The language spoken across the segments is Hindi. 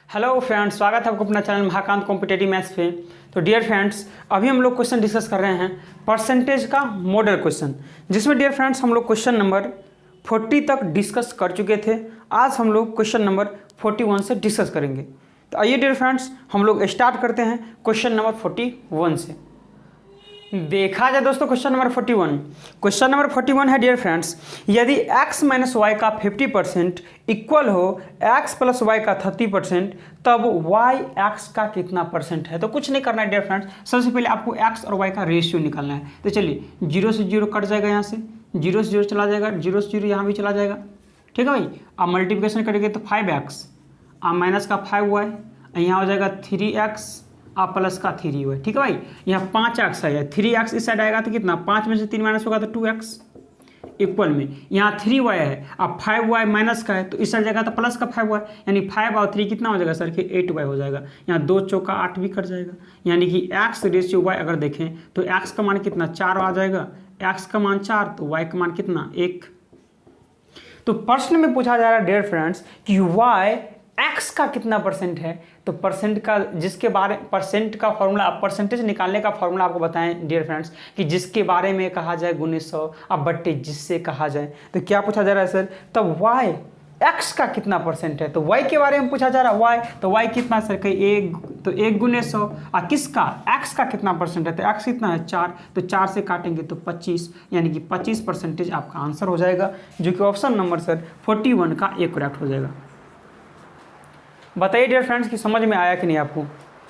हेलो फ्रेंड्स, स्वागत है आपको अपना चैनल महाकांत कॉम्पिटेटिव मैथ्स पे। तो डियर फ्रेंड्स, अभी हम लोग क्वेश्चन डिस्कस कर रहे हैं परसेंटेज का मॉडल क्वेश्चन, जिसमें डियर फ्रेंड्स हम लोग क्वेश्चन नंबर 40 तक डिस्कस कर चुके थे। आज हम लोग क्वेश्चन नंबर 41 से डिस्कस करेंगे। तो आइए डियर फ्रेंड्स, हम लोग स्टार्ट करते हैं क्वेश्चन नंबर 41 से। देखा जाए दोस्तों क्वेश्चन नंबर 41 है डियर फ्रेंड्स, यदि x माइनस वाई का 50% इक्वल हो x प्लस वाई का 30%, तब y x का कितना परसेंट है। तो कुछ नहीं करना है डियर फ्रेंड्स, सबसे पहले आपको x और y का रेशियो निकालना है। तो चलिए 0 से 0 कट जाएगा, यहाँ से 0 से 0 चला जाएगा, 0 से 0 यहाँ भी चला जाएगा। ठीक है भाई, आप मल्टीप्लिकेशन करेंगे तो 5x, आप माइनस का 5y, यहाँ हो जाएगा 3x, आप प्लस का 3y। ठीक है भाई, यहाँ 5x है, 3x इस साइड आएगा तो कितना, 5 में से 3 माइनस होगा तो 2x इक्वल में, यहाँ 3y है, अब 5y माइनस का है तो इस साइड जाएगा तो प्लस का 5y, यानी 5 और 3 कितना हो जाएगा सर कि 8y हो जाएगा। यहाँ 2 चौका 8 भी कट जाएगा, यानी कि x रेशियो y अगर देखें तो x का मान कितना 4 आ जाएगा, x का मान 4 तो y का मान कितना 1। तो प्रश्न में पूछा जा रहा है डियर फ्रेंड्स कि y x का कितना परसेंट है। तो परसेंट का परसेंट का फॉर्मूला, परसेंटेज निकालने का फॉर्मूला आपको बताएं डियर फ्रेंड्स कि जिसके बारे में कहा जाए गुणे 100 अब बट्टे जिससे कहा जाए। तो क्या पूछा जा रहा है सर, तो y x का कितना परसेंट है। तो y के बारे में पूछा जा रहा है, y तो y कितना सर कि 1, तो 1 गुने 100 और किसका x का कितना परसेंट है। तो x कितना है 4, तो 4 से काटेंगे तो 25, यानी कि 25% आपका आंसर हो जाएगा, जो कि ऑप्शन नंबर सर 41 का एक करेक्ट हो जाएगा। बताइए डियर फ्रेंड्स कि समझ में आया कि नहीं, आपको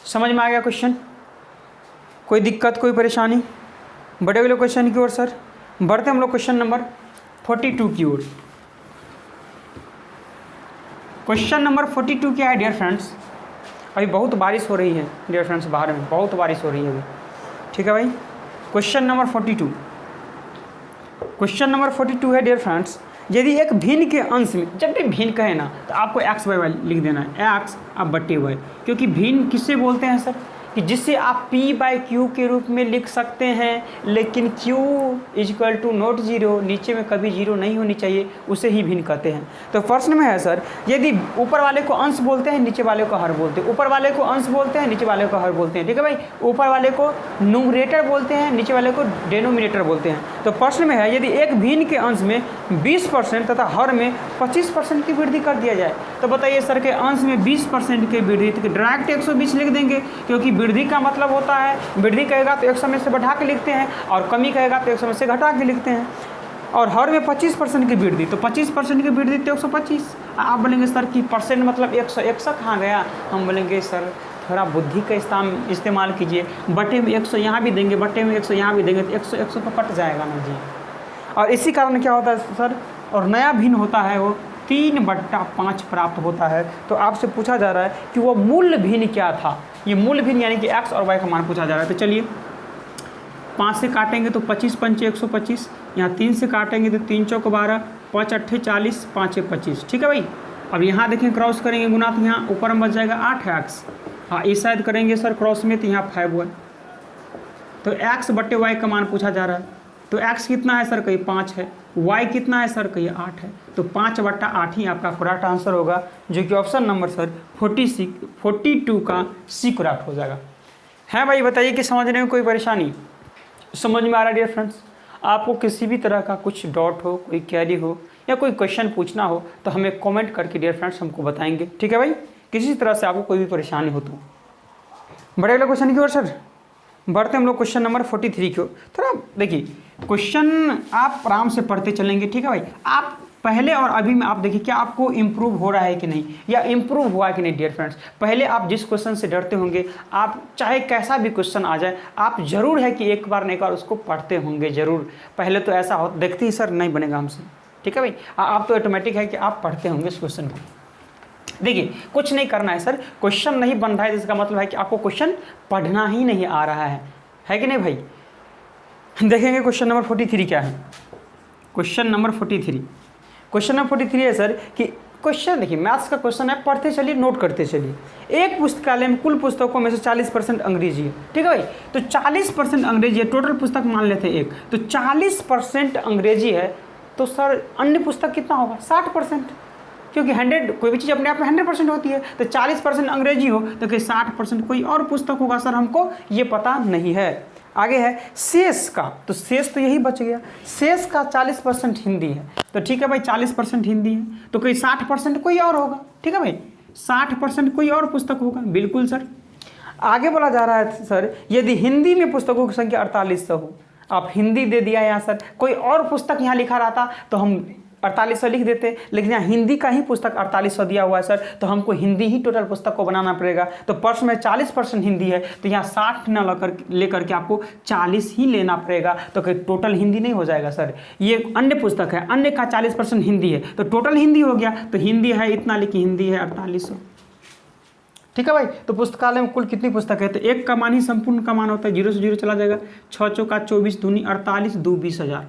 समझ में आ गया क्वेश्चन, कोई दिक्कत कोई परेशानी। बढ़े अगले क्वेश्चन की ओर सर, बढ़ते हम लोग क्वेश्चन नंबर 42 की ओर। क्वेश्चन नंबर 42 क्या है डियर फ्रेंड्स, अभी बहुत बारिश हो रही है डियर फ्रेंड्स, बाहर में बहुत बारिश हो रही है अभी। ठीक है भाई, क्वेश्चन नंबर 42 है डियर फ्रेंड्स, यदि एक भिन्न के अंश में, जब भी भिन्न कहे ना तो आपको एक्स बाई वाई लिख देना है, एक्स अब बट्टे वाई, क्योंकि भिन्न किससे बोलते हैं सर कि जिससे आप p बाई क्यू के रूप में लिख सकते हैं, लेकिन q is equal to not zero, नीचे में कभी जीरो नहीं होनी चाहिए, उसे ही भिन्न कहते हैं। तो प्रश्न में है सर, यदि ऊपर वाले को अंश बोलते हैं, नीचे वाले को हर बोलते हैं, ऊपर वाले को अंश बोलते हैं, नीचे वाले को हर बोलते हैं। ठीक है भाई, ऊपर वाले को न्यूमरेटर बोलते हैं, नीचे वाले को डेनोमिनेटर बोलते हैं। तो प्रश्न में है, यदि एक भिन्न के अंश में 20% तथा हर में 25% की वृद्धि कर दिया जाए, तो बताइए सर के अंश में 20% की वृद्धि, तो डायरेक्ट 120 लिख देंगे, क्योंकि वृद्धि का मतलब होता है, वृद्धि कहेगा तो 100 में से बढ़ा के लिखते हैं, और कमी कहेगा तो 100 में से घटा के लिखते हैं। और हर में 25% की वृद्धि, तो 25% की वृद्धि तो 125। आप बोलेंगे सर कि परसेंट मतलब 100, 100 कहाँ गया। हम बोलेंगे सर थोड़ा बुद्धि का इस्तेमाल कीजिए, बटे में 100 यहाँ भी देंगे, बटे में 100 यहाँ भी देंगे, तो 100 तो कट जाएगा ना जी। और इसी कारण क्या होता है सर, और नया भिन्न होता है वो 3/5 प्राप्त होता है। तो आपसे पूछा जा रहा है कि वो मूल भिन्न क्या था। ये मूल भिन्न यानी कि x और y का मान पूछा जा रहा है। तो चलिए 5 से काटेंगे तो 25 पंचे 125, यहाँ 3 से काटेंगे तो 3 चौक 12, 5 अट्ठे 40, 5 25। ठीक है भाई, अब यहाँ देखें क्रॉस करेंगे गुना, तो यहाँ ऊपर में बच जाएगा 8x, हाँ इस साइड करेंगे सर क्रॉस में तो यहाँ 5y। तो x बट्टे y का मान पूछा जा रहा है। तो x कितना है सर, कहीं 5 है, y कितना है सर, कहीं 8 है। तो 5/8 ही आपका करेक्ट आंसर होगा, जो कि ऑप्शन नंबर सर 42 का सी करेक्ट हो जाएगा। है भाई, बताइए कि समझने में कोई परेशानी, समझ में आ रहा है डियर फ्रेंड्स। आपको किसी भी तरह का कुछ डाउट हो, कोई क्वेरी हो या कोई क्वेश्चन पूछना हो तो हमें कमेंट करके डियर फ्रेंड्स हमको बताएंगे। ठीक है भाई, किसी तरह से आपको कोई भी परेशानी हो तो। बड़े अगले क्वेश्चन की ओर सर बढ़ते हम लोग क्वेश्चन नंबर 43 की ओर। थोड़ा देखिए क्वेश्चन आप आराम से पढ़ते चलेंगे। ठीक है भाई, आप पहले और अभी में आप देखिए क्या आपको इम्प्रूव हो रहा है कि नहीं, या इम्प्रूव हुआ कि नहीं डियर फ्रेंड्स। पहले आप जिस क्वेश्चन से डरते होंगे, आप चाहे कैसा भी क्वेश्चन आ जाए, आप जरूर है कि एक बार न एक बार उसको पढ़ते होंगे जरूर। पहले तो ऐसा हो, देखते ही सर नहीं बनेगा हमसे। ठीक है भाई, आप तो ऑटोमेटिक है कि आप पढ़ते होंगे इस क्वेश्चन को। देखिए कुछ नहीं करना है सर, क्वेश्चन नहीं बन रहा है जिसका मतलब है कि आपको क्वेश्चन पढ़ना ही नहीं आ रहा है कि नहीं भाई। देखेंगे क्वेश्चन नंबर 43 क्या है। क्वेश्चन नंबर 43 है सर कि क्वेश्चन देखिए मैथ्स का क्वेश्चन है, पढ़ते चलिए नोट करते चलिए। एक पुस्तकालय में कुल पुस्तकों में से 40% अंग्रेजी है। ठीक है भाई, तो 40% अंग्रेजी है, टोटल पुस्तक मान लेते हैं एक, तो 40% अंग्रेजी है, तो सर अन्य पुस्तक कितना होगा 60%, क्योंकि 100 कोई भी चीज़ अपने आप में 100% होती है, तो 40% अंग्रेजी हो तो कि 60% कोई और पुस्तक होगा सर, हमको ये पता नहीं है। आगे है शेष का, तो शेष तो यही बच गया, शेष का 40% हिंदी है, तो ठीक है भाई 40% हिंदी है, तो कोई 60% कोई और होगा, ठीक है भाई 60% कोई और पुस्तक होगा, बिल्कुल सर। आगे बोला जा रहा है सर यदि हिंदी में पुस्तकों की संख्या 4800 हो, आप हिंदी दे दिया यहाँ सर, कोई और पुस्तक यहाँ लिखा रहता तो हम 4800 लिख देते, लेकिन यहाँ हिंदी का ही पुस्तक 4800 दिया हुआ है सर, तो हमको हिंदी ही टोटल पुस्तक को बनाना पड़ेगा। तो प्रश्न में 40% हिंदी है, तो यहाँ 60 न लेकर के आपको 40 ही लेना पड़ेगा, तो टोटल हिंदी नहीं हो जाएगा सर। ये अन्य पुस्तक है, अन्य का 40% हिंदी है, तो टोटल हिंदी हो गया, तो हिंदी है इतना, लेकिन हिंदी है 4800, ठीक है भाई। तो पुस्तकालय में कुल कितनी पुस्तक है, तो एक का मान ही संपूर्ण का मान होता है, 0 से 0 चला जाएगा, 6 चौका 24 दूनी 48 दो 20,000,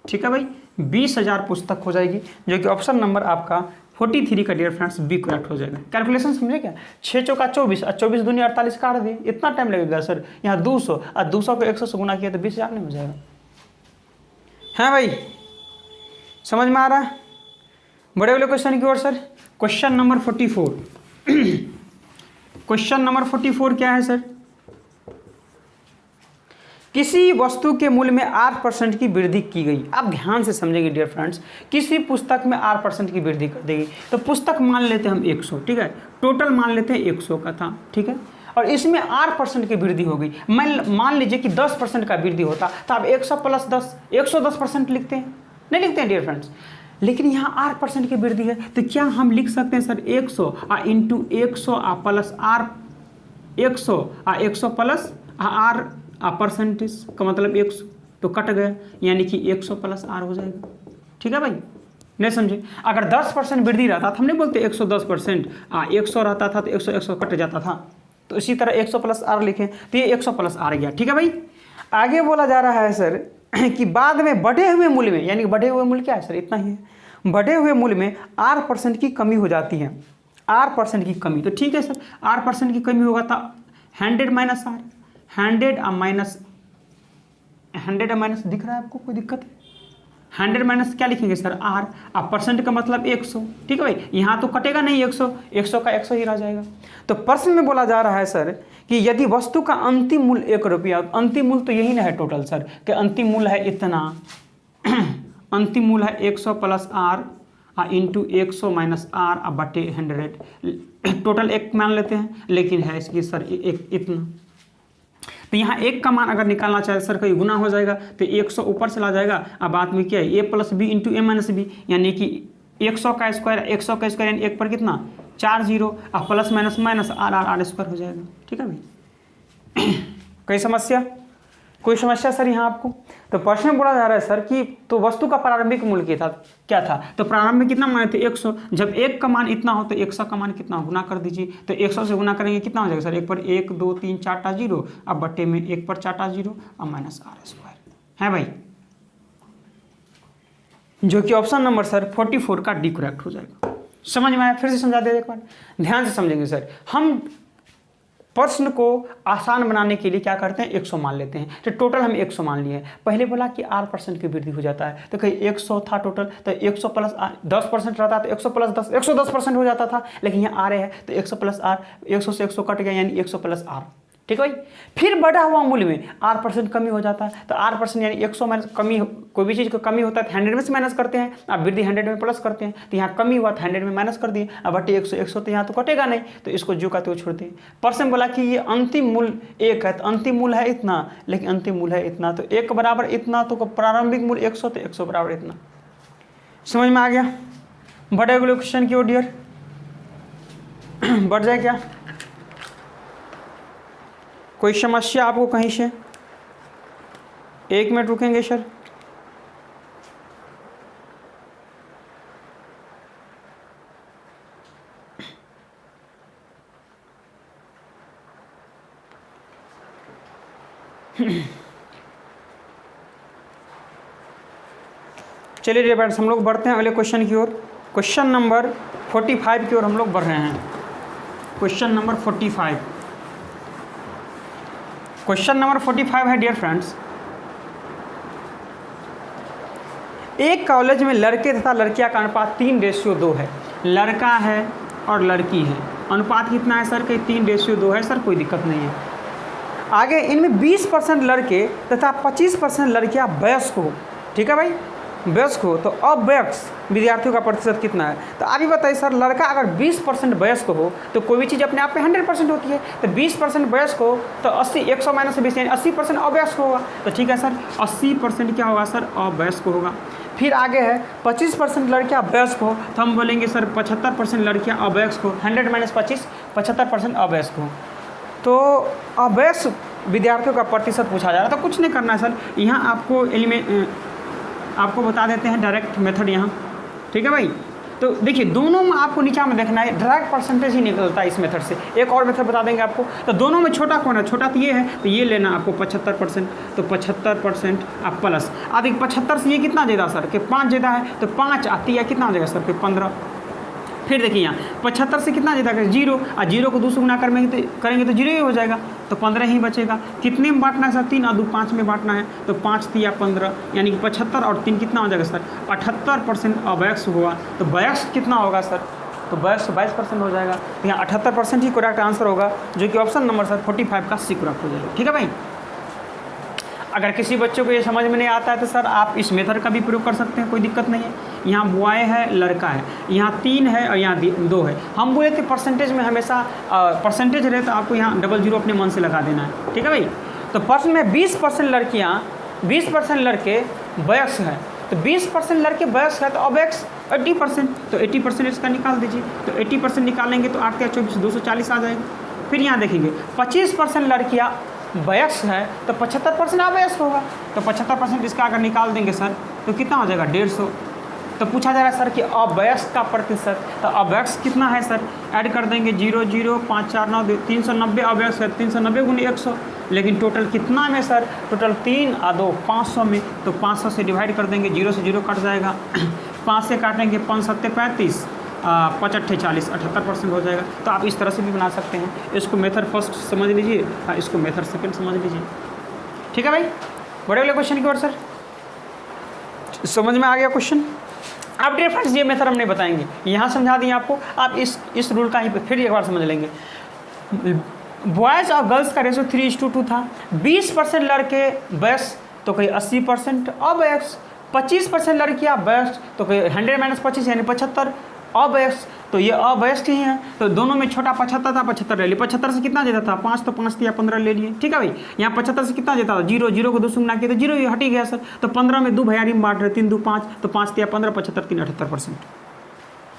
ठीक है भाई 20,000 पुस्तक हो जाएगी, जो कि ऑप्शन नंबर आपका 43 का डियर फ्रेंड्स बी करेक्ट हो जाएगा। कैलकुलेशन समझे क्या, 6 चौका 24 और 24 दूनी 48 काट दिए, इतना टाइम लगेगा सर, यहाँ 200 और 200 को 100 से गुना किया तो 20,000 नहीं हो जाएगा। है भाई समझ में आ रहा है। बड़े वाले क्वेश्चन की ओर sir, question number 44 question number 44 क्या है सर, किसी वस्तु के मूल्य में 8% की वृद्धि की गई। आप ध्यान से समझेंगे डियर फ्रेंड्स, किसी पुस्तक में 8% की वृद्धि कर देगी, तो पुस्तक मान लेते हैं हम 100, ठीक है, टोटल मान लेते हैं 100 का था, ठीक है, और इसमें 8% की वृद्धि हो गई। मान लीजिए कि 10% का वृद्धि होता, तो आप 100 प्लस 10 110% लिखते हैं, नहीं लिखते हैं डियर फ्रेंड्स, लेकिन यहाँ 8% की वृद्धि है, तो क्या हम लिख सकते हैं sir 100 into 100 plus r 100 100 plus r percentage का मतलब 100, तो कट गया, यानी कि 100 प्लस आर हो जाएगा, ठीक है भाई, नहीं समझे। अगर 10% वृद्धि रहता था, हम नहीं बोलते 110%, 100 रहता था तो 100 कट जाता था, तो इसी तरह 100 प्लस आर लिखें, तो ये 100 प्लस आर गया, ठीक है भाई। आगे बोला जा रहा है सर कि बाद में बढ़े हुए मूल्य में, यानी बढ़े हुए मूल्य क्या है सर, इतना ही है, बढ़े हुए मूल्य में 8% की कमी हो जाती है, 8% की कमी, तो ठीक है सर 8% की कमी होगा तो 100 माइनस आर, 100 माइनस दिख रहा है आपको, कोई दिक्कत है, 100 माइनस क्या लिखेंगे सर आर, अब परसेंट का मतलब 100, ठीक है भाई, यहाँ तो कटेगा नहीं 100 का 100 ही रह जाएगा। तो प्रश्न में बोला जा रहा है सर कि यदि वस्तु का अंतिम मूल्य 1 रुपया, अंतिम मूल्य तो यही ना है टोटल सर, कि अंतिम मूल्य है इतना अंतिम मूल्य है 100 plus r into 100 minus r बटे 100, टोटल 1 मान लेते हैं, लेकिन है इसकी सर एक इतना, तो यहाँ 1 का मान अगर निकालना चाहे सर कहीं गुना हो जाएगा, तो 100 ऊपर चला जाएगा, अब बाद में क्या है ए प्लस बी इंटू ए माइनस बी, यानी कि 100 का स्क्वायर यानी 1 पर कितना 4 0, अब plus minus minus r square हो जाएगा, ठीक है भाई। कोई समस्या, कोई समस्या सर यहाँ आपको। तो प्रश्न में बोला जा रहा है सर कि तो वस्तु का प्रारंभिक मूल्य क्या था, तो प्रारंभ में कितना माने थे 100, जब 1 का मान इतना हो तो 100 का मान कितना गुना कर दीजिए, तो 100 से गुना करेंगे कितना हो जाएगा सर, 1 पर 1 2 3 4 0, अब बट्टे में 1 पर 4 0 अब माइनस आर स्क्वायर, है भाई, जो कि ऑप्शन नंबर सर 44 का डी करेक्ट हो जाएगा। समझ में आया, फिर से समझा दे एक बार, ध्यान से समझेंगे सर। हम प्रश्न को आसान बनाने के लिए क्या करते हैं 100 मान लेते हैं, तो टोटल हम 100 मान लिए हैं। पहले बोला कि 8% की वृद्धि हो जाता है, तो कहीं 100 था टोटल, तो 100 प्लस 10% रहता तो 100 प्लस 10 110% हो जाता था, लेकिन यहाँ आ रहे हैं तो 100 प्लस आर, 100 से 100 कट गया, यानी 100 प्लस आर, ठीक है भाई। फिर बढ़ा हुआ मूल्य में 8% कमी हो जाता है, तो 8% यानी 100 माइनस कमी, कोई भी चीज़ को कमी होता है तो 100 में से माइनस करते हैं, अब वृद्धि 100 में प्लस करते हैं, तो यहाँ कमी हुआ तो 100 में माइनस कर दिए, अब बटे 100 तो यहाँ तो कटेगा नहीं, तो इसको जो का तो छोड़ते हैं। पर्सन बोला कि ये अंतिम मूल्य 1 है, तो अंतिम मूल्य है इतना, लेकिन अंतिम मूल्य है इतना, तो 1 बराबर इतना, तो प्रारंभिक मूल्य 100, तो 100 बराबर इतना। समझ में आ गया। बढ़े अगले क्वेश्चन की ओर डियर, बढ़ जाए क्या, कोई समस्या आपको कहीं से? 1 मिनट रुकेंगे सर। चलिए डियर फ्रेंड्स, हम लोग बढ़ते हैं अगले क्वेश्चन की ओर। क्वेश्चन नंबर 45 की ओर हम लोग बढ़ रहे हैं। क्वेश्चन नंबर 45, क्वेश्चन नंबर 45 है डियर फ्रेंड्स, एक कॉलेज में लड़के तथा लड़कियां का अनुपात 3:2 है, लड़का है और लड़की है, अनुपात कितना है सर कि 3:2 है सर, कोई दिक्कत नहीं है। आगे इनमें 20% लड़के तथा 25% लड़कियां वयस्क हो, ठीक है भाई, वयस्क हो, तो अवयस्क विद्यार्थियों का प्रतिशत कितना है? तो अभी बताइए सर, लड़का अगर 20% वयस्क हो तो कोई भी चीज़ अपने आप में 100% होती है, तो 20% वयस्क हो तो 80 100 - 20 यानी 80% अवयस्क होगा। तो ठीक है सर, 80% क्या होगा सर? अवयस्क होगा। फिर आगे है 25% लड़कियां वयस्क हो, तो हम बोलेंगे सर 75% लड़कियां अवयस्क हो, 100 - 25 75% अवयस्क हो। तो अवयस्क विद्यार्थियों का प्रतिशत पूछा जा रहा है, तो कुछ नहीं करना है सर, यहाँ आपको आपको बता देते हैं डायरेक्ट मेथड यहाँ, ठीक है भाई। तो देखिए दोनों में आपको नीचा में देखना है, डायरेक्ट परसेंटेज ही निकलता है इस मेथड से। एक और मेथड बता देंगे आपको, तो दोनों में छोटा कौन है? छोटा तो ये है, तो ये लेना आपको 75%, तो 75% आप प्लस आदि 75 से ये कितना ज़्यादा सर कि 5 ज़्यादा है, तो 5 आती है कितना हो जाएगा सर कि 15। फिर देखिए यहाँ 75 से कितना ज़्यादा है? 0, और 0 को 2 से गुना करेंगे तो 0 ही हो जाएगा, तो 15 ही बचेगा। कितने में बांटना है सर? 3 और 2 5 में बांटना है, तो 5 3 15 यानी कि 75 और 3 कितना हो जाएगा सर? 78% अवयस्क हुआ। तो वयस्क कितना होगा सर? तो वयस्क 22% हो जाएगा। तो यहाँ 78% ही करेक्ट आंसर होगा, जो कि ऑप्शन नंबर सर 45 का सी करेक्ट हो जाएगा, ठीक है भाई। अगर किसी बच्चों को ये समझ में नहीं आता है तो सर आप इस मेथड का भी प्रयोग कर सकते हैं, कोई दिक्कत नहीं है। यहाँ बॉय है, लड़का है, यहाँ 3 है और यहाँ 2 है। हम बोले थे परसेंटेज में हमेशा परसेंटेज रहे तो आपको यहाँ 00 अपने मन से लगा देना है, ठीक है भाई। तो प्रश्न में 20% लड़कियाँ 20% लड़के वयस्क हैं, तो 20% लड़के वयस्क है तो अवयस्क 80%, तो 80% इसका निकाल दीजिए। तो 80% निकालेंगे तो 8 या 24 240 आ जाएगा। फिर यहाँ देखेंगे 25% लड़कियाँ वयस्क है तो 75% अवयस्क होगा, तो 75% इसका अगर निकाल देंगे सर तो कितना हो जाएगा? 150। तो पूछा जा रहा है सर कि अवयस्क का प्रतिशत, तो अवयस्क कितना है सर? ऐड कर देंगे 0 0 5 4 9 390 अवयस्क है, 390 × 100, लेकिन टोटल कितना में सर? टोटल 3 और 2 500 में, तो 500 से डिवाइड कर देंगे, 0 से 0 कट जाएगा, 5 से काटेंगे 5 7 35 5 8 40 78% हो जाएगा। तो आप इस तरह से भी बना सकते हैं। इसको मेथड फर्स्ट समझ लीजिए और इसको मेथड सेकंड समझ लीजिए, ठीक है भाई। बड़े वाले क्वेश्चन की ओर सर समझ में आ गया क्वेश्चन? आप डियर फ्रेंड्स ये मेथड हम नहीं बताएंगे, यहाँ समझा दिए आपको, आप इस रूल का ही फिर एक बार समझ लेंगे। बॉयज़ और गर्ल्स का रेशो 3:2 था। 20% लड़के वयस्क तो कोई 80% अवयस्क, 25% लड़कियाँ वयस्क तो कोई 100 - 25 यानी 75 अवयस्क, तो ये अवयस्क ही हैं। तो दोनों में छोटा 75 था, 75 ले लिए। 75 से कितना देता था? 5, तो 5 या 15 ले लिए, ठीक है भाई। यहाँ 75 से कितना देता था? 0 0 को 2 से गुना किया तो 0 हट ही गया सर। तो 15 में 2 भैयारी में बांट रहे, 3 2 5, तो 5 या 15 75 3 78%।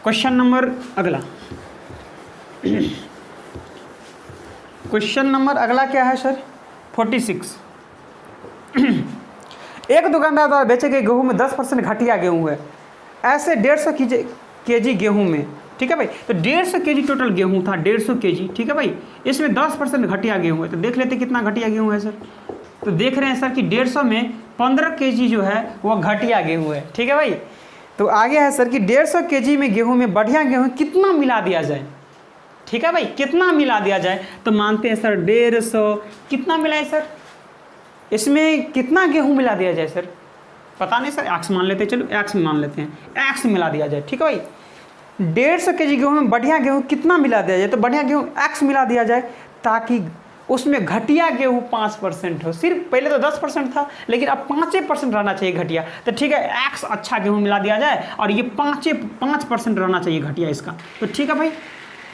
क्वेश्चन नंबर अगला, क्वेश्चन नंबर अगला क्या है सर? 46। एक दुकानदार द्वारा बेचे गए गेहूँ में 10% घटिया गेहूँ है, ऐसे 150 केजी गेहूँ में, ठीक है भाई। तो 150 केजी टोटल गेहूँ था, 150 केजी, ठीक है भाई। इसमें 10% घटिया गेहूँ है, तो देख लेते कितना घटिया गेहूँ है सर। तो देख रहे हैं सर कि 150 में 15 केजी जो है वो घटिया गेहूँ है, ठीक है भाई। तो आगे है सर कि 150 केजी में गेहूँ में बढ़िया गेहूँ कितना मिला दिया जाए, ठीक है भाई, कितना मिला दिया जाए। तो मानते हैं सर 150 कितना मिला है सर, इसमें कितना गेहूँ मिला दिया जाए सर? पता नहीं सर, एक्स मान लेते हैं, चलो एक्स मान लेते हैं, एक्स मिला दिया जाए, ठीक है भाई। 150 केजी गेहूँ में बढ़िया गेहूँ कितना मिला दिया जाए? तो बढ़िया गेहूँ एक्स मिला दिया जाए, ताकि उसमें घटिया गेहूँ 5% हो। सिर्फ पहले तो 10% था, लेकिन अब 5% रहना चाहिए घटिया। तो ठीक है, एक्स अच्छा गेहूँ मिला दिया जाए और ये 5% रहना चाहिए घटिया इसका। तो ठीक है भाई,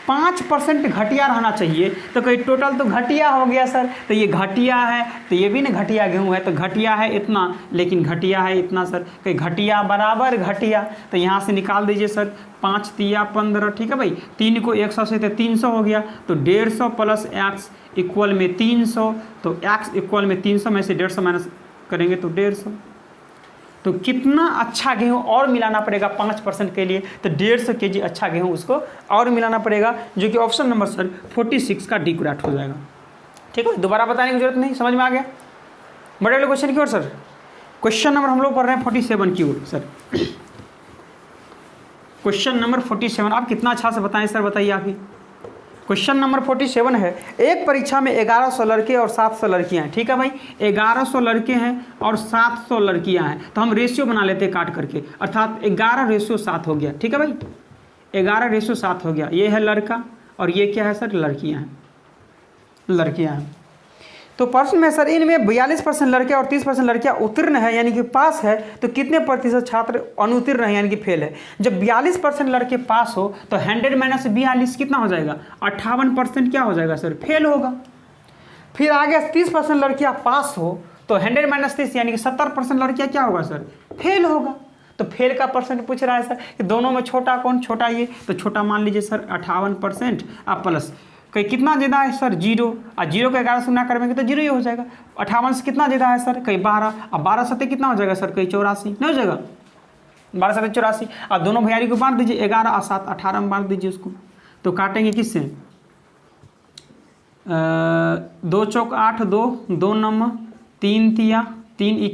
5% घटिया रहना चाहिए। तो कोई टोटल तो घटिया हो गया सर, तो ये घटिया है, तो ये भी ना घटिया गेहूँ है, तो घटिया है इतना, लेकिन घटिया है इतना सर। कोई घटिया बराबर घटिया, तो यहाँ से निकाल दीजिए सर, 5 3 15, ठीक है भाई। 3 को 100 से तो 300 हो गया, तो 150 प्लस एक्स इक्वल में 300, तो एक्स इक्वल में 300 में से 150 माइनस करेंगे तो 150। तो कितना अच्छा गेहूँ और मिलाना पड़ेगा 5% के लिए? तो 150 केजी अच्छा गेहूँ उसको और मिलाना पड़ेगा, जो कि ऑप्शन नंबर सर 46 का डी करेक्ट हो जाएगा, ठीक है। दोबारा बताने की जरूरत नहीं, समझ में आ गया? बड़े वाले क्वेश्चन की ओर सर, क्वेश्चन नंबर हम लोग पढ़ रहे हैं 47 की ओर सर। क्वेश्चन नंबर 47 आप कितना अच्छा से बताएं सर, बताइए आप ही। क्वेश्चन नंबर 47 है, एक परीक्षा में 1100 लड़के और 700 लड़कियां हैं। ठीक है भाई, 1100 लड़के हैं और 700 लड़कियां हैं, तो हम रेशियो बना लेते हैं काट करके, अर्थात 11:7 हो गया। ठीक है भाई, 11:7 हो गया। ये है लड़का और ये क्या है सर, लड़कियां हैं, लड़कियां हैं। तो प्रश्न में सर इनमें 42% लड़के और 30% लड़कियां उत्तीर्ण है यानी कि पास है, तो कितने प्रतिशत छात्र अनुत्तीर्ण है यानी कि फेल है। जब 42% लड़के पास हो तो 100 - 42 कितना हो जाएगा, 58% क्या हो जाएगा सर, फेल होगा। फिर आगे 30% लड़कियां पास हो तो 100 - 30 यानी कि 70% लड़कियां क्या होगा सर, फेल होगा। तो फेल का परसेंट पूछ रहा है सर कि दोनों में छोटा कौन, छोटा ये, तो छोटा मान लीजिए सर 58% आप प्लस कहीं कितना ज़्यादा है सर, 0, और 0 को 11 से गुना करेंगे तो 0 ही हो जाएगा। 58 से कितना ज़्यादा है सर, कहीं 12, अब 12 सत्ते कितना हो जाएगा सर, कहीं 84 नहीं हो जाएगा, 12 सत्ते 84। अब दोनों भैयारी को बांट दीजिए, 11 और 7 18 में बांट दीजिए उसको, तो काटेंगे किससे, 2 चौक 8, 2 9 3 तिया 3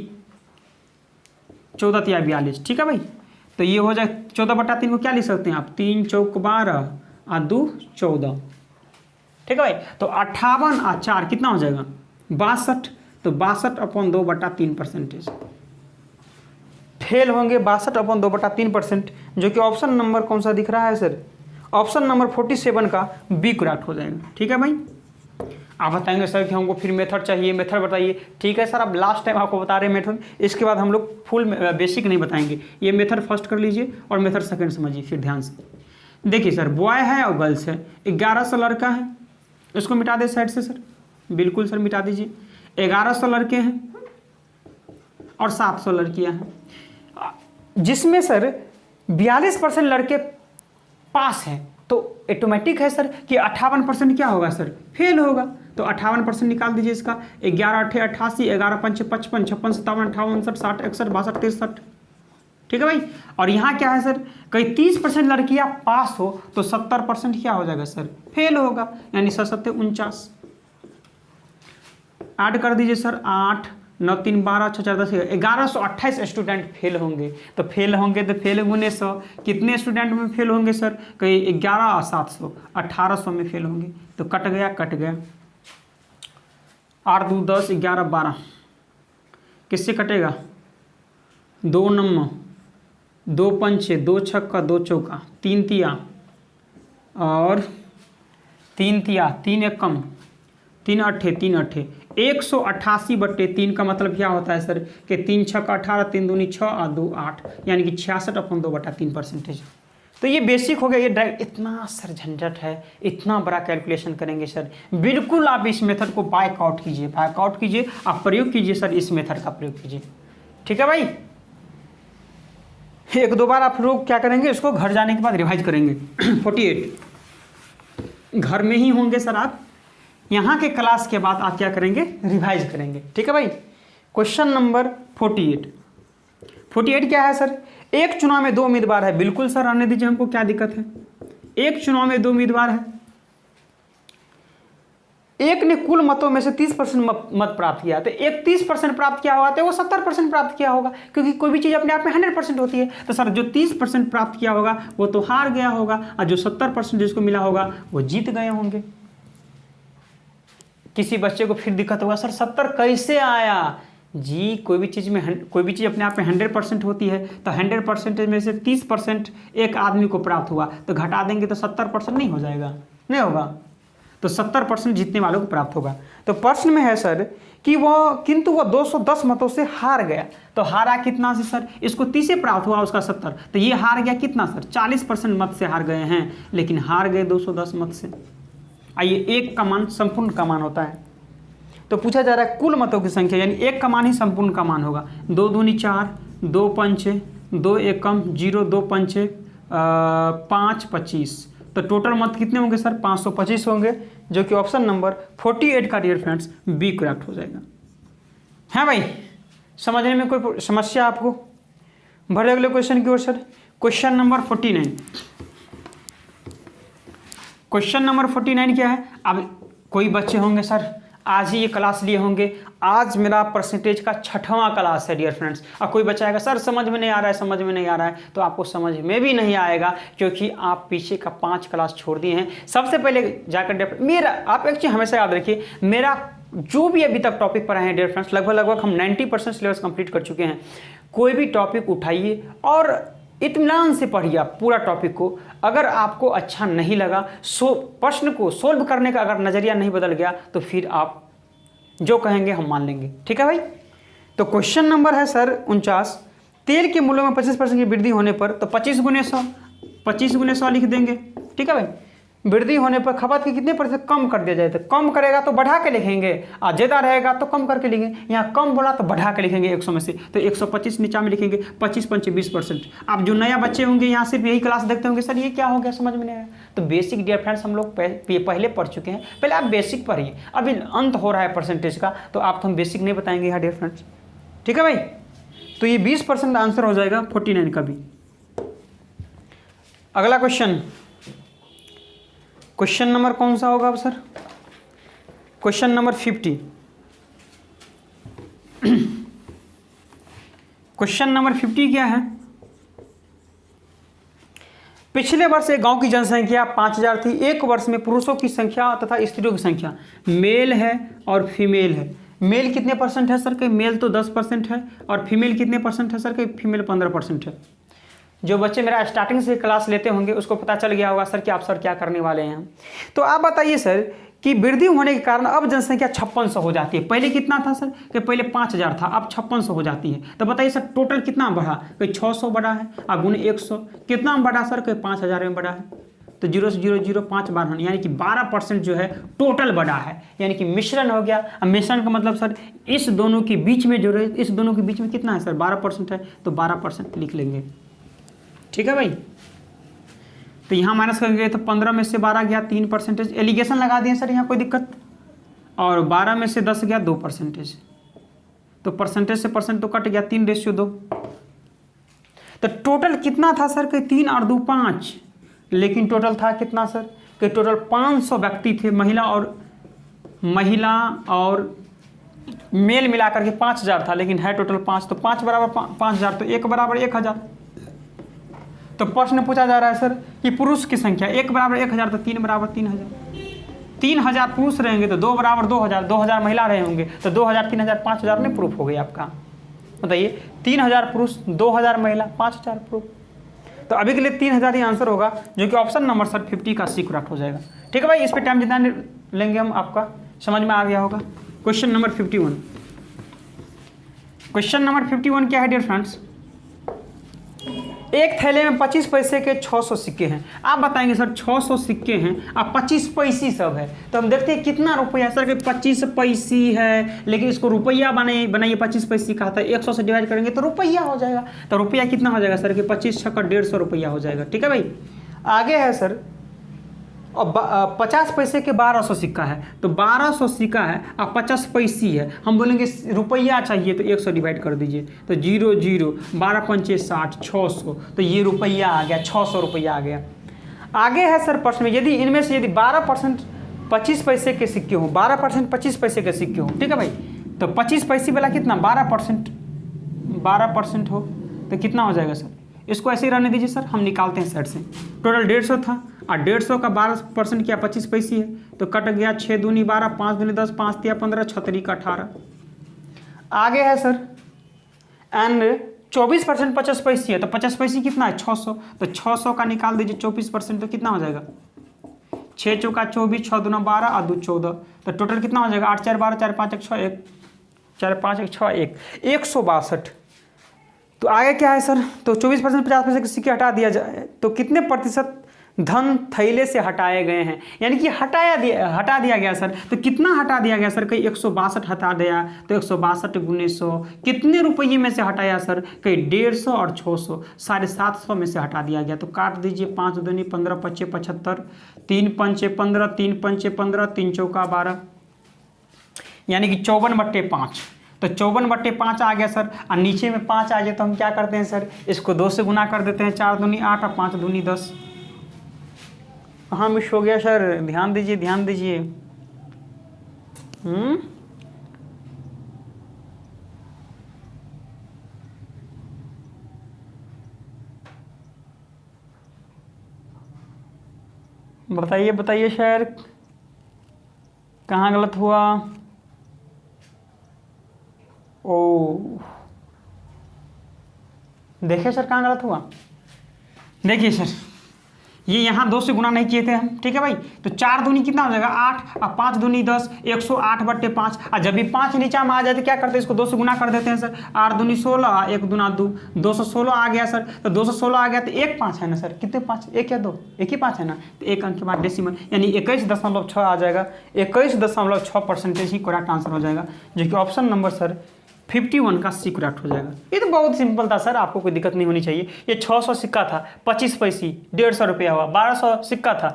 14 तिया 42। ठीक है भाई, तो ये हो जाए 14/3 को क्या लिख सकते हैं आप, 3 चौक 12 और 2 14। ठीक है भाई, तो 58 और 4 कितना हो जाएगा, 62, तो 62/2/3% फेल होंगे, 62/2/3%, जो कि ऑप्शन नंबर कौन सा दिख रहा है सर, ऑप्शन नंबर 47 का बी करेक्ट हो जाएगा। ठीक है भाई, आप बताएंगे सर कि हमको फिर मेथड चाहिए, मेथड बताइए। ठीक है सर, अब लास्ट टाइम आपको बता रहे हैं मेथड, इसके बाद हम लोग फुल बेसिक नहीं बताएंगे, ये मेथड फर्स्ट कर लीजिए और मेथड सेकंड समझिए फिर ध्यान से। देखिए सर, बॉय है और गर्ल्स है, 1100 लड़का है, इसको मिटा दे साइड से सर, बिल्कुल सर मिटा दीजिए। 1100 लड़के हैं और 700 लड़कियां हैं, जिसमें सर 42% लड़के पास हैं, तो ऑटोमेटिक है सर कि 58% क्या होगा सर, फेल होगा। तो 58% निकाल दीजिए इसका, 11 8 88, 11 5 55, 56 57 58 59 60 61 62 63। ठीक है भाई, और यहाँ क्या है सर, कहीं 30% लड़कियाँ पास हो तो 70% क्या हो जाएगा सर, फेल होगा, यानी 7 49। ऐड कर दीजिए सर, 8 9 3 12 6 4 10 1128 स्टूडेंट फेल होंगे। तो फेल होंगे तो फेल गुने 100, कितने स्टूडेंट में फेल होंगे सर, कहीं 11 और 700 1800 में फेल होंगे। तो कट गया 8 2 10 11 12, किससे कटेगा, 2 9 2 5 2 छक्का 2 चौका 3 तिया और 3 तिया 3 एकम 3 अट्ठे 3 अट्ठे 188/3 का मतलब क्या होता है सर कि 3 छक्का 18 3 दूनी 6 और 2 8, यानी कि 66/2/3%। तो ये बेसिक हो गया, ये डायरेक्ट इतना सर झंझट है, इतना बड़ा कैलकुलेशन करेंगे सर, बिल्कुल आप इस मेथड को बायकआउट कीजिए, बायकआउट कीजिए, आप प्रयोग कीजिए सर, इस मेथड का प्रयोग कीजिए। ठीक है भाई, 1-2 बार आप लोग क्या करेंगे, इसको घर जाने के बाद रिवाइज करेंगे। 48 घर में ही होंगे सर आप, यहाँ के क्लास के बाद आप क्या करेंगे, रिवाइज करेंगे। ठीक है भाई, क्वेश्चन नंबर 48 क्या है सर, एक चुनाव में 2 उम्मीदवार है, बिल्कुल सर आने दीजिए, हमको क्या दिक्कत है, एक चुनाव में 2 उम्मीदवार है, एक ने कुल मतों में से 30% मत प्राप्त किया, तो एक 30% प्राप्त किया होगा तो वो 70% प्राप्त किया होगा, क्योंकि कोई भी चीज़ अपने आप में 100% होती है। तो सर जो 30% प्राप्त किया होगा वो तो हार गया होगा, और जो 70% जिसको मिला होगा वो जीत गए होंगे। किसी बच्चे को फिर दिक्कत होगा, सर 70 कैसे आया जी, कोई भी चीज़ अपने आप में 100% होती है, तो 100% में से 30% एक आदमी को प्राप्त हुआ, तो घटा देंगे तो 70% नहीं हो जाएगा, नहीं होगा, तो 70% जीतने वालों को प्राप्त होगा। तो प्रश्न में है सर कि किंतु वो 210 मतों से हार गया, तो हारा कितना से सर, इसको 30 से प्राप्त हुआ उसका 70, तो ये हार गया कितना सर, 40% मत से हार गए हैं, लेकिन हार गए 210 मत से। आइए, एक का मान संपूर्ण का मान होता है, तो पूछा जा रहा है कुल मतों की संख्या, यानी एक का मान ही संपूर्ण का मान होगा। 2 दूनी 4 2 पंचे 2 एकम 0 2 पंचे 5 25, तो टोटल मत कितने होंगे सर, 525 होंगे, जो कि ऑप्शन नंबर 48 का डियर फ्रेंड्स बी करेक्ट हो जाएगा। है भाई, समझने में कोई समस्या आपको, बढ़े अगले क्वेश्चन की ओर sir. Question number 49, question number 49 क्या है, अब कोई बच्चे होंगे सर आज ही ये क्लास लिए होंगे। आज मेरा परसेंटेज का 6वां क्लास है डियर फ्रेंड्स। और कोई बच्चा आएगा सर समझ में नहीं आ रहा है, समझ में नहीं आ रहा है, तो आपको समझ में भी नहीं आएगा क्योंकि आप पीछे का 5 क्लास छोड़ दिए हैं। सबसे पहले जाकर मेरा आप एक चीज़ हमेशा याद रखिए, मेरा जो भी अभी तक टॉपिक पढ़ाए हैं डियर फ्रेंड्स, लगभग हम 90% सिलेबस कंप्लीट कर चुके हैं। कोई भी टॉपिक उठाइए और इत्मीनान से पढ़िए आप पूरा टॉपिक को। अगर आपको अच्छा नहीं लगा, प्रश्न को सोल्व करने का अगर नज़रिया नहीं बदल गया, तो फिर आप जो कहेंगे हम मान लेंगे। ठीक है भाई। तो क्वेश्चन नंबर है सर 49, तेल के मूल्यों में 25% की वृद्धि होने पर, तो 25 गुने 100 लिख देंगे। ठीक है भाई। वृद्धि होने पर खपत के कितने प्रतिशत कम कर दिया जाए, तो कम करेगा तो बढ़ा के लिखेंगे, और ज़्यादा रहेगा तो कम करके लिखेंगे। यहाँ कम बोला तो बढ़ा के लिखेंगे 100 में से, तो 125 नीचा में लिखेंगे। 25 पंचे 20%। आप जो नया बच्चे होंगे यहाँ सिर्फ यही क्लास देखते होंगे, सर ये क्या हो गया, समझ में नहीं आया। तो बेसिक डियर फ्रेंड्स हम लोग पहले पढ़ चुके हैं, पहले आप बेसिक पढ़िए। अभी अंत हो रहा है परसेंटेज का, तो आपको हम बेसिक नहीं बताएंगे यहाँ डियर फ्रेंड्स। ठीक है भाई। तो ये 20% आंसर हो जाएगा 49 का भी। अगला क्वेश्चन नंबर कौन सा होगा अब sir? Question number 50। Question number 50 क्या है? पिछले वर्ष एक गांव की जनसंख्या 5000 थी। एक वर्ष में पुरुषों की संख्या तथा स्त्रियों की संख्या, मेल है और फीमेल है। मेल कितने परसेंट है सर? के मेल तो 10% है, और फीमेल कितने परसेंट है सर? के फीमेल 15% है। जो बच्चे मेरा स्टार्टिंग से क्लास लेते होंगे उसको पता चल गया होगा सर कि आप सर क्या करने वाले हैं। तो आप बताइए सर कि वृद्धि होने के कारण अब जनसंख्या 5600 हो जाती है। पहले कितना था सर? कि पहले 5000 था, अब 5600 हो जाती है। तो बताइए सर टोटल कितना बढ़ा? कोई 600 बढ़ा है, अब गुने 100 कितना बढ़ा सर? कोई 5000 में बढ़ा है। तो 0 से 0 0 5 बार, यानी कि 12% जो है टोटल बढ़ा है, यानी कि मिश्रण हो गया। अब मिश्रण का मतलब सर इस दोनों के बीच में जो रहे, इस दोनों के बीच में कितना है सर? 12% है, तो 12% लिख लेंगे। ठीक है भाई। तो यहाँ माइनस कर गए तो 15 में से 12 गया 3%। एलिगेशन लगा दिए सर, यहाँ कोई दिक्कत। और 12 में से 10 गया 2%। तो परसेंटेज से परसेंट तो कट गया, 3:2। तो टोटल कितना था सर? कि 3 और 2 5, लेकिन टोटल था कितना सर? कि टोटल 500 व्यक्ति थे, महिला और मेल मिलाकर के 5000 था, लेकिन है टोटल 5। तो 5 बराबर 5000, तो 1 बराबर 1000। तो प्रश्न पूछा जा रहा है सर कि पुरुष की संख्या 1 बराबर 1000, तो 3 बराबर 3000। 3000 पुरुष रहेंगे तो 2 बराबर 2000, 2000 महिला रहे होंगे तो 2000 3000 5000 में प्रूफ हो गया आपका। बताइए 3000 पुरुष 2000 महिला 5000 प्रूफ। तो अभी के लिए 3000 ही आंसर होगा, जो कि ऑप्शन नंबर सर 50 का सी करेक्ट हो जाएगा। ठीक है भाई। इस पर टाइम जितना लेंगे हम, आपका समझ में आ गया होगा। Question number 51। क्वेश्चन नंबर 51 क्या है डियर फ्रेंड्स? एक थैले में 25 पैसे के 600 सिक्के हैं। आप बताएंगे सर 600 सिक्के हैं और 25 पैसे सब है, तो हम देखते हैं कितना रुपया सर? कि 25 पैसे है, लेकिन इसको रुपया बनाइए 25 पैसे का था, 100 से डिवाइड करेंगे तो रुपया हो जाएगा। तो रुपया कितना हो जाएगा सर? कि 25 छक्का 150 रुपया हो जाएगा। ठीक है भाई। आगे है सर, और 50 पैसे के 1200 सिक्का है, तो 1200 सिक्का है और 50 पैसे है। हम बोलेंगे रुपया चाहिए, तो 100 डिवाइड कर दीजिए, तो 0 0 12 पंचे 60 600, तो ये रुपया आ गया, 600 रुपया आ गया। आगे है सर प्रश्न में, यदि इनमें से यदि 12% 25 पैसे के सिक्के हों, 12% 25 पैसे के सिक्के हों, ठीक है भाई, तो 25 पैसे वाला कितना? 12% हो तो कितना हो जाएगा सर? इसको ऐसे ही रहने दीजिए सर, हम निकालते हैं सेट से। टोटल 150 था, और 150 का 12% क्या? 25 पैसे है, तो कट गया 6 दूनी 12, 5 दूनी 10, 5 तिया 15, 6 तरीका 18। आगे है सर एंड 24% 50 पैसे है, तो 50 पैसे कितना है? 600, तो 600 का निकाल दीजिए 24%, तो कितना हो जाएगा? 6 चौका 24, 6 दूना 12 और 2 14, तो टोटल कितना हो जाएगा? 8 4 12, 4 5 1 6 1, 4 5 1 6 1, 162। तो आगे क्या है सर? तो 24% 50 पैसे के सिक्के हटा दिया जाए तो कितने प्रतिशत धन थैले से हटाए गए हैं? यानी कि हटा दिया गया सर। तो कितना हटा दिया गया सर? कहीं 162 हटा दिया, तो 162 गुने 100 कितने रुपये में से हटाया सर? कहीं 150 और 600 750 में से हटा दिया गया। तो काट दीजिए, 5 दूनी 15 पच्चे 75, 3 पंचे 15, 3 पंचे 15, 3 चौका 12, यानी कि 54/5। तो 54/5 आ गया सर। और नीचे में 5 आ जाए तो हम क्या करते हैं सर? इसको 2 से गुना कर देते हैं, 4 दूनी 8 और 5 दूनी 10। कहाँ मिस हो गया सर? ध्यान दीजिए। बताइए बताइए सर, कहाँ गलत हुआ? ओ देखिए सर कहाँ गलत हुआ। देखिए सर, ये यहाँ 2 से गुना नहीं किए थे हम, ठीक है भाई। तो 4 दूनी कितना हो जाएगा 8, और 5 दूनी 10, 108/5। और जब भी 5 नीचा में आ जाए तो क्या करते हैं, इसको 2 से गुना कर देते हैं सर। 8 दूनी 16, 1 दूना 2, 216 आ गया सर। तो 216 आ गया तो एक 5 है ना सर, कितने 5, 1 या 2, एक ही 5 है ना। तो एक अंक के बाद डेसिमल यानी 21.6 आ जाएगा। 21.6% ही करेक्ट आंसर हो जाएगा, जो कि ऑप्शन नंबर सर 51 का सी करेक्ट हो जाएगा। ये तो बहुत सिंपल था सर, आपको कोई दिक्कत नहीं होनी चाहिए। ये 600 सिक्का था 25 पैसे, 150 रुपया हुआ। 1200 सिक्का था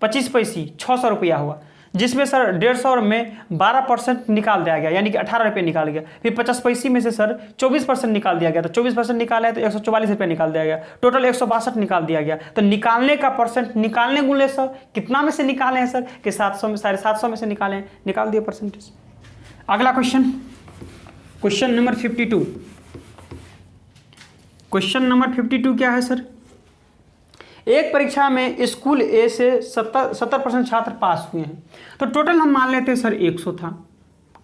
25 पैसे, 600 रुपया हुआ। जिसमें सर 150 में 12% निकाल दिया गया, यानी कि 18 रुपये निकाल गया। फिर 50 पैसे में से सर 24% निकाल दिया गया, तो 24% निकाला है तो 144 रुपये निकाल दिया गया। टोटल 162 निकाल दिया गया। तो निकालने का परसेंट, निकालने गुणे 100 कितना में से निकाले हैं सर, कि 700 में, 750 में से निकाले हैं, निकाल दिए परसेंटेज। अगला question, question number 52। Question number 52 क्या है सर? एक परीक्षा में स्कूल ए से 70% छात्र पास हुए हैं। तो टोटल हम मान लेते हैं सर 100 था,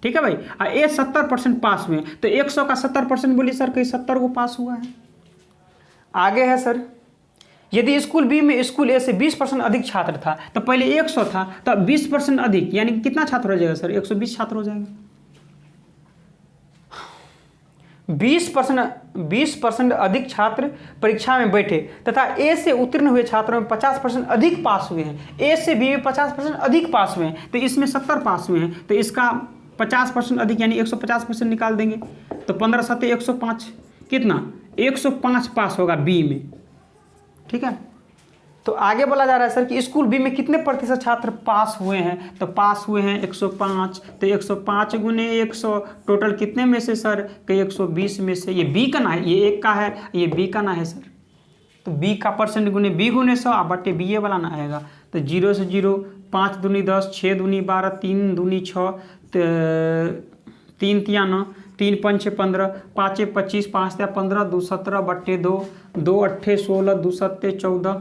ठीक है भाई। और ए 70% पास हुए हैं, तो 100 का 70% बोलिए सर, कहीं 70 को पास हुआ है। आगे है सर, यदि स्कूल बी में स्कूल ए से 20% अधिक छात्र था, तो पहले 100 था, तो 20% अधिक यानी कितना छात्र हो जाएगा सर? 120 छात्र हो जाएगा। 20% अधिक छात्र परीक्षा में बैठे तथा ए से उत्तीर्ण हुए छात्रों में 50% अधिक पास हुए हैं। ए से बी में 50% अधिक पास हुए हैं, तो इसमें 70 पास हुए हैं, तो इसका 50% अधिक यानी 150% निकाल देंगे। तो 15 7 105, कितना 105 पास होगा बी में, ठीक है। तो आगे बोला जा रहा है सर कि स्कूल बी में कितने प्रतिशत छात्र पास हुए हैं? तो पास हुए हैं 105, तो 105 गुने 100 टोटल कितने में से सर? कि 120 में से। ये बी का ना है, ये एक का है, ये बी का ना है सर। तो बी का परसेंट गुने बी गुने 100 बटे बी ए वाला ना आएगा। तो 0 से 0, 5 दूनी 10, 6 दूनी 12, 3 दूनी 6, 3 तिया 9, 3 पंच 15, 5 25, 5 तिया 15, 2 17 बटे 2, 2 8 16, 2 7 14,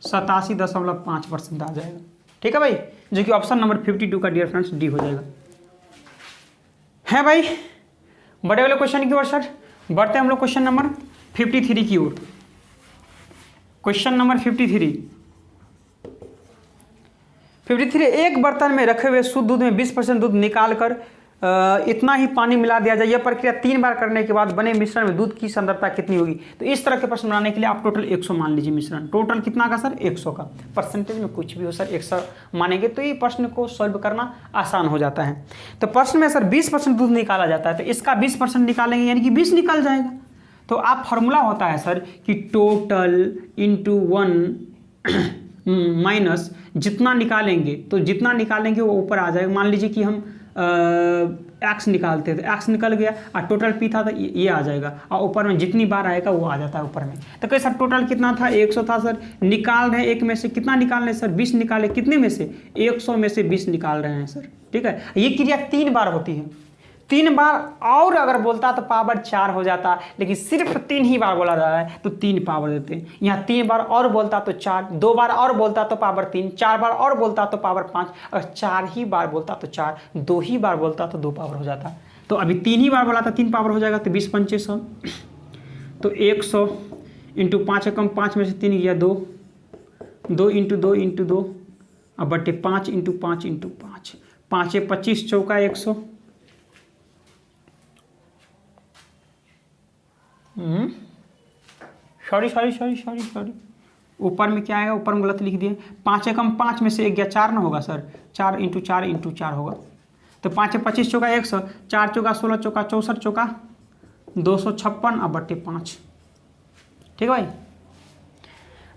87.5% आ जाएगा, ठीक है भाई, जो कि ऑप्शन नंबर 52 का डियर फ्रेंड्स डी हो जाएगा। है भाई, बड़े वाले क्वेश्चन की ओर सर बढ़ते हैं हम लोग क्वेश्चन नंबर 53 की ओर। क्वेश्चन नंबर 53, एक बर्तन में रखे हुए शुद्ध दूध में 20% दूध निकालकर इतना ही पानी मिला दिया जाए। यह प्रक्रिया 3 बार करने के बाद बने मिश्रण में दूध की सांद्रता कितनी होगी? तो इस तरह के प्रश्न बनाने के लिए आप टोटल 100 मान लीजिए मिश्रण। टोटल कितना का सर? 100 का। परसेंटेज में कुछ भी हो सर 100 मानेंगे तो ये प्रश्न को सॉल्व करना आसान हो जाता है। तो प्रश्न में सर 20% दूध निकाला जाता है, तो इसका 20% निकालेंगे यानी कि 20 निकल जाएगा। तो आप फार्मूला होता है सर कि टोटल इंटू 1 माइनस जितना निकालेंगे, तो जितना निकालेंगे वो ऊपर आ जाएगा। मान लीजिए कि हम एक्स निकालते थे, एक्स निकल गया और टोटल पी था तो ये आ जाएगा, और ऊपर में जितनी बार आएगा वो आ जाता है ऊपर में। तो कहीं सर टोटल कितना था? 100 था सर। निकाल रहे हैं एक में से, कितना निकाल रहे हैं सर? 20 निकाले। कितने में से? 100 में से 20 निकाल रहे हैं सर, ठीक है। ये क्रिया 3 बार होती है। 3 बार और अगर बोलता तो पावर 4 हो जाता, लेकिन सिर्फ 3 ही बार बोला जा रहा है तो 3 पावर देते हैं। यहाँ 3 बार और बोलता तो 4, 2 बार और बोलता तो पावर 3, 4 बार और बोलता तो पावर 5, अगर 4 ही बार बोलता तो 4, 2 ही बार बोलता तो 2 पावर हो जाता। तो अभी 3 ही बार बोला था, 3 पावर हो जाएगा, तो 20 पंचे 100, तो 100 इंटू 5 कम 5 में से 3 गया 2, 2 इंटू 2 इंटू 2 और बटे 5 इंटू 5 इंटू 5, 5 25 चौका 100, सॉरी ऊपर में क्या आएगा? ऊपर में गलत लिख दिए। 5 कम 5 में से 1 गया 4 ना होगा सर, 4 इंटू 4 इंटू 4 होगा। तो 5 25 चौका 100, 4 चौका 16 चौका 64 चौका 256 और बटे 5, ठीक है भाई।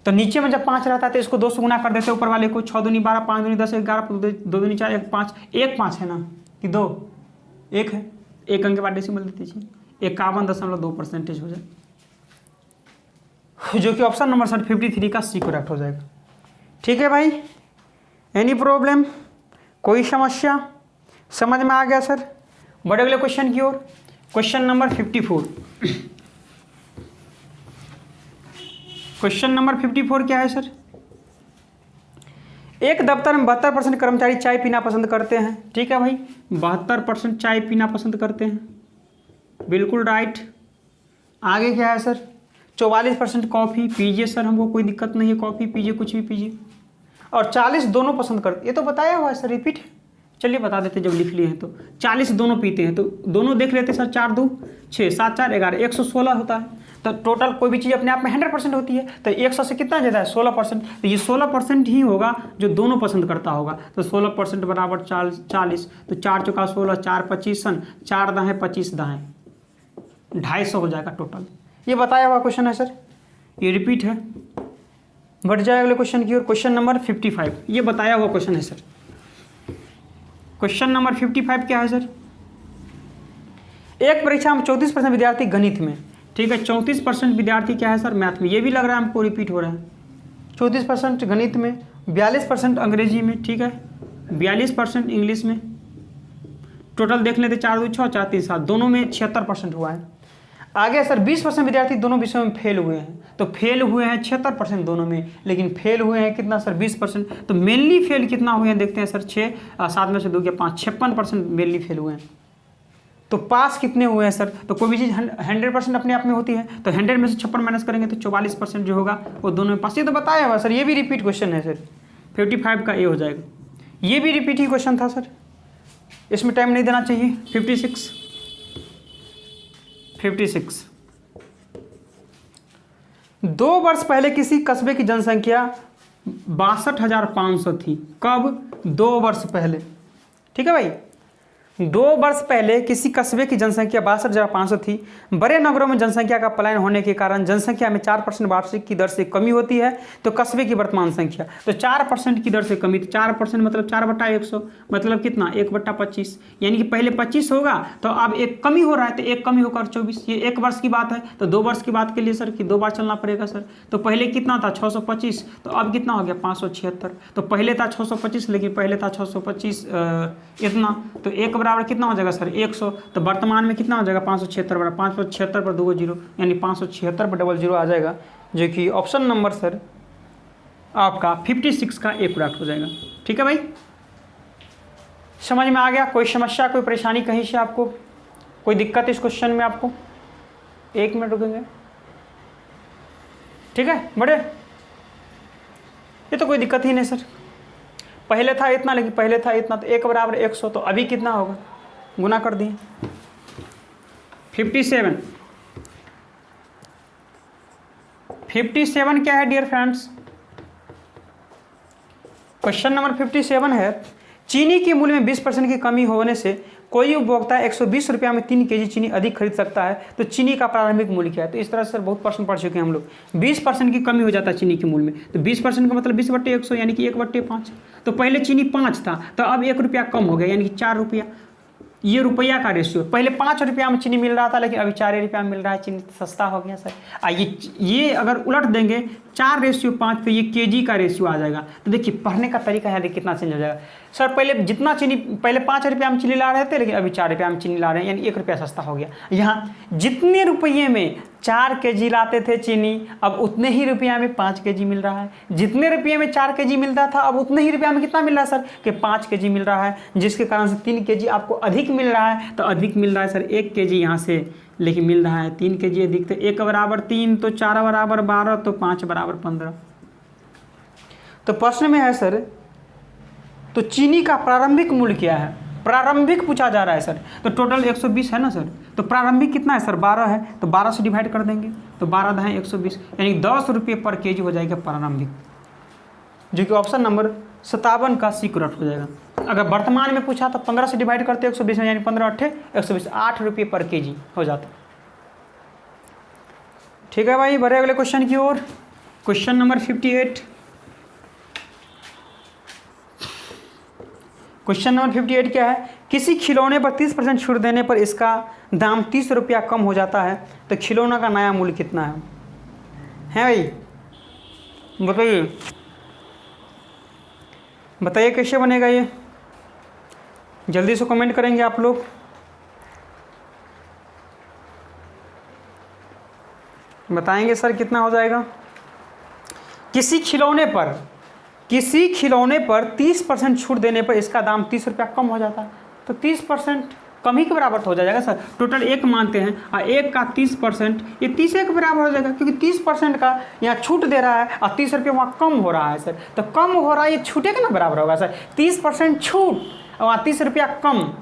तो नीचे में जब 5 रहता है तो इसको 2 से गुना कर देते हैं ऊपर वाले को। 6 दूनी 12, 5 दूनी 10, 11, 2 दूनी 4, 1 5, 1 5 है ना कि 2? 1 है, 1 अंक के बाद डेसिमल दे दीजिए, 51.2% हो जाए, जो कि ऑप्शन नंबर सर 53 का सी करेक्ट हो जाएगा, ठीक है भाई। एनी प्रॉब्लम, कोई समस्या? समझ में आ गया सर। बढ़े अगले क्वेश्चन की ओर। Question number 54। क्वेश्चन नंबर 54 क्या है सर? एक दफ्तर में 72% कर्मचारी चाय पीना पसंद करते हैं। ठीक है भाई, 72% चाय पीना पसंद करते हैं, बिल्कुल राइट। आगे क्या है सर? 44% कॉफ़ी पीजिए सर, हमको कोई दिक्कत नहीं है, कॉफ़ी पीजिए, कुछ भी पीजिए। और 40 दोनों पसंद करते, ये तो बताया हुआ है सर, रिपीट। चलिए बता देते जब लिख लिए हैं तो। 40 दोनों पीते हैं, तो दोनों देख लेते सर। 4 2 6 7 4 11 116 होता है। तो टोटल कोई भी चीज़ अपने आप में 100% होती है, तो 100 से कितना ज़्यादा है? 16%। तो ये 16% ही होगा जो दोनों पसंद करता होगा। तो 16% बराबर 40। तो 4 चौका 16, 4 25 सन, 4 दाएँ 25 दाएँ, 250 हो जाएगा टोटल। ये बताया हुआ क्वेश्चन है सर, ये रिपीट है। बढ़ जाए अगले क्वेश्चन की ओर। क्वेश्चन नंबर 55, ये बताया हुआ क्वेश्चन है सर। क्वेश्चन नंबर 55 क्या है सर? एक परीक्षा में 34% विद्यार्थी गणित में, ठीक है, 34% विद्यार्थी क्या है सर? मैथ में। ये भी लग रहा है हमको रिपीट हो रहा है। 34% गणित में, 42% अंग्रेजी में, ठीक है, 42% इंग्लिश में। टोटल देख लेते 4 2 6 4 3 7, दोनों में 76% हुआ है। आगे सर 20% विद्यार्थी दोनों विषयों में फेल हुए हैं। तो फेल हुए हैं 76% दोनों में, लेकिन फेल हुए हैं कितना सर? 20%। तो मेनली फेल कितना हुए हैं देखते हैं सर। 6 7 में से 2 गया 5, 56% मेनली फेल हुए हैं। तो पास कितने हुए हैं सर? तो कोई भी चीज़ 100% अपने आप में होती है, तो 100 में से 56 माइनस करेंगे तो 44% जो होगा वो दोनों में पास। ये तो बताया हुआ सर, ये भी रिपीट क्वेश्चन है सर। 55 का ये हो जाएगा। ये भी रिपीट ही क्वेश्चन था सर, इसमें टाइम नहीं देना चाहिए। 56 2 वर्ष पहले किसी कस्बे की जनसंख्या 62,500 थी। कब? 2 वर्ष पहले। ठीक है भाई, 2 वर्ष पहले किसी कस्बे की जनसंख्या 62,500 थी। बड़े नगरों में जनसंख्या का पलायन होने के कारण जनसंख्या में 4% वार्षिक की दर से कमी होती है। तो कस्बे की वर्तमान संख्या, तो 4% की दर से कमी। तो 4% मतलब 4/100, मतलब कितना? 1/25। यानी कि पहले 25 होगा, तो अब एक कमी हो रहा है, तो एक कमी होकर 24। ये 1 वर्ष की बात है, तो 2 वर्ष की बात के लिए सर कि 2 बार चलना पड़ेगा सर। तो पहले कितना था? 625, तो अब कितना हो गया? 576। तो पहले था 625, लेकिन पहले था 625 इतना, तो 1 बराबर कितना हो जाएगा सर? 100। तो वर्तमान में कितना हो जाएगा? 576 बराबर 576 पर 2 0, यानी 576 पर 00 आ जाएगा, जो कि ऑप्शन नंबर सर आपका 56 का ए करेक्ट हो जाएगा। ठीक है भाई, समझ में आ गया? कोई समस्या, कोई परेशानी कहीं से आपको, कोई दिक्कत इस क्वेश्चन में आपको? 1 मिनट रुकेंगे, ठीक है बड़े। ये तो कोई दिक्कत ही नहीं सर। पहले था इतना, लेकिन पहले था इतना, तो 1 बराबर 100, तो अभी कितना होगा? गुना कर दिए। 57 क्या है डियर फ्रेंड्स? क्वेश्चन नंबर 57 है, चीनी के मूल्य में 20% की कमी होने से कोई उपभोक्ता 120 रुपया में 3 kg चीनी अधिक खरीद सकता है। तो चीनी का प्रारंभिक मूल्य क्या है? तो इस तरह से सर बहुत प्रश्न पढ़ चुके हैं हम लोग। 20% की कमी हो जाता है चीनी के मूल्य में, तो 20% का मतलब 20/100, यानी कि 1/5। तो पहले चीनी 5 था, तो अब 1 रुपया कम हो गया, यानी कि 4 रुपया। ये रुपया का रेशियो, पहले 5 रुपया में चीनी मिल रहा था, लेकिन अभी 4 रुपया में मिल रहा है। चीनी सस्ता हो गया सर। ये अगर उलट देंगे 4:5 पे, ये केजी का रेशियो आ जाएगा। तो देखिए पढ़ने का तरीका है, देखिए कितना चेंज हो जाएगा सर। पहले जितना चीनी, पहले 5 रुपया में चीनी ला रहे थे, लेकिन अभी 4 रुपया में चीनी ला रहे हैं, यानी 1 रुपया सस्ता हो गया। यहाँ जितने रुपये में 4 kg लाते थे चीनी, अब उतने ही रुपया में 5 kg मिल रहा है। जितने रुपये में 4 kg मिलता था, अब उतने ही रुपया में कितना मिल रहा है सर? कि 5 kg मिल रहा है, जिसके कारण से 3 kg आपको अधिक मिल रहा है। तो अधिक मिल रहा है सर 1 kg यहाँ से, लेकिन मिल रहा है 3 kg अधिक। तो 1 बराबर 3, तो 4 बराबर 12, तो 5 बराबर 15। तो प्रश्न में है सर, तो चीनी का प्रारंभिक मूल्य क्या है? प्रारंभिक पूछा जा रहा है सर। तो टोटल 120 है ना सर, तो प्रारंभिक कितना है सर? 12 है, तो 12 से डिवाइड कर देंगे, तो 12 दाएँ 120, यानी 10 रुपये पर kg हो जाएगा प्रारंभिक, जो कि ऑप्शन नंबर 57 का सी करेक्ट हो जाएगा। अगर वर्तमान में पूछा तो 15 से डिवाइड करते 120 में, यानी 15 8 120, 8 रुपये पर kg हो जाता। ठीक है भाई, बढ़े अगले क्वेश्चन की ओर। Question number 58। क्वेश्चन नंबर 58 क्या है? किसी खिलौने पर 30% छूट देने पर इसका दाम 30 रुपया कम हो जाता है। तो खिलौना का नया मूल्य कितना है भाई? बताइए, बताइए कैसे बनेगा ये? जल्दी से कमेंट करेंगे आप लोग। बताएंगे सर कितना हो जाएगा। किसी खिलौने पर 30% छूट देने पर इसका दाम 30 रुपया कम हो जाता है, तो 30% कम ही के बराबर तो हो जाएगा सर। टोटल 1 मानते हैं और 1 का 30%, ये 30 के बराबर हो जाएगा, क्योंकि 30% का यहाँ छूट दे रहा है और 30 रुपये वहाँ कम हो रहा है सर। तो कम हो रहा है, ये छूटे का ना बराबर होगा सर। 30% छूट और वहाँ 30 रुपया कम,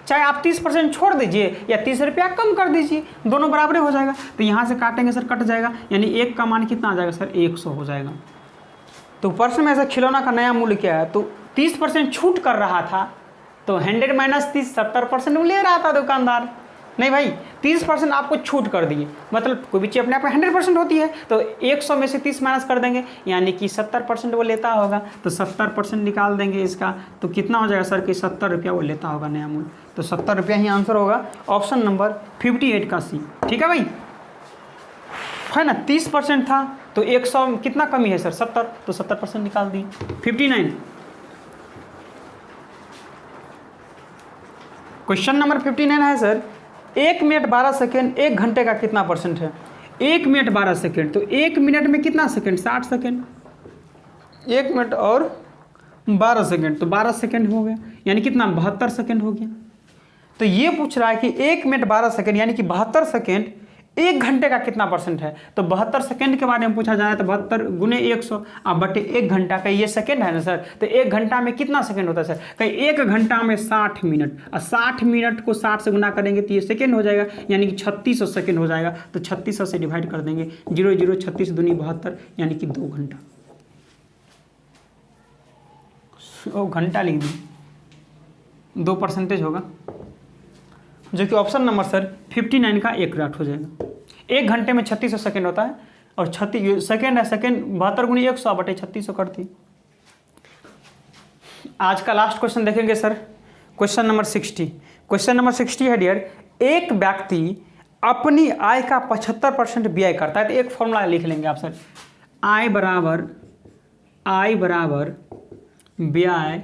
चाहे आप 30% छोड़ दीजिए या 30 रुपया कम कर दीजिए, दोनों बराबर हो जाएगा। तो यहाँ से काटेंगे सर, कट जाएगा, यानी 1 का मान कितना आ जाएगा सर, 100 हो जाएगा। तो प्रश्न में ऐसा खिलौना का नया मूल्य क्या है, तो 30% छूट कर रहा था, तो 100 - 30 70% ले रहा था दुकानदार। नहीं भाई, 30% आपको छूट कर दिए, मतलब कोई भी चीज़ अपने आप में 100% होती है, तो 100 में से 30 माइनस कर देंगे, यानी कि 70% वो लेता होगा, तो 70% निकाल देंगे इसका, तो कितना हो जाएगा सर कि 70 रुपया वो लेता होगा नया मूल्य। तो 70 रुपया ही आंसर होगा, ऑप्शन नंबर 58 का सी। ठीक है भाई, है ना। 30% था तो 100 कितना कमी है सर, 70, तो 70% निकाल दिए। 59 क्वेश्चन नंबर 59 है सर, 1 मिनट 12 सेकेंड 1 घंटे का कितना परसेंट है। 1 मिनट 12 सेकेंड, तो 1 मिनट में कितना सेकेंड, 60 सेकेंड। 1 मिनट और 12 सेकेंड, तो 12 सेकेंड हो गया, यानी कितना 72 सेकेंड हो गया। तो ये पूछ रहा है कि 1 मिनट 12 सेकेंड यानी कि 72 सेकेंड 1 घंटे का कितना परसेंट है। तो 72 सेकेंड के बारे में पूछा जाए तो 72 गुने 100 और बटे 1 घंटा का, ये सेकेंड है ना सर। तो 1 घंटा में कितना सेकेंड होता है सर, कहीं 1 घंटा में 60 मिनट, और 60 मिनट को 60 से गुना करेंगे तो ये सेकेंड हो जाएगा, यानी कि 3600 सेकेंड हो जाएगा। तो 3600 से डिवाइड कर देंगे, 0 0 36 दूनी 72, यानी कि 2 घंटा। ओ घंटा लिख दी, 2% होगा, जो कि ऑप्शन नंबर सर 59 का एक राइट हो जाएगा। 1 घंटे में 3600 सेकेंड होता है, और 36 सेकेंड है, सेकेंड 72 गुनी 100 बटे 3600 करती। आज का लास्ट क्वेश्चन देखेंगे sir, question number 60। Question number 60 है डियर, एक व्यक्ति अपनी आय का 75% व्यय करता है, तो एक फॉर्मूला लिख लेंगे आप सर, आय बराबर व्यय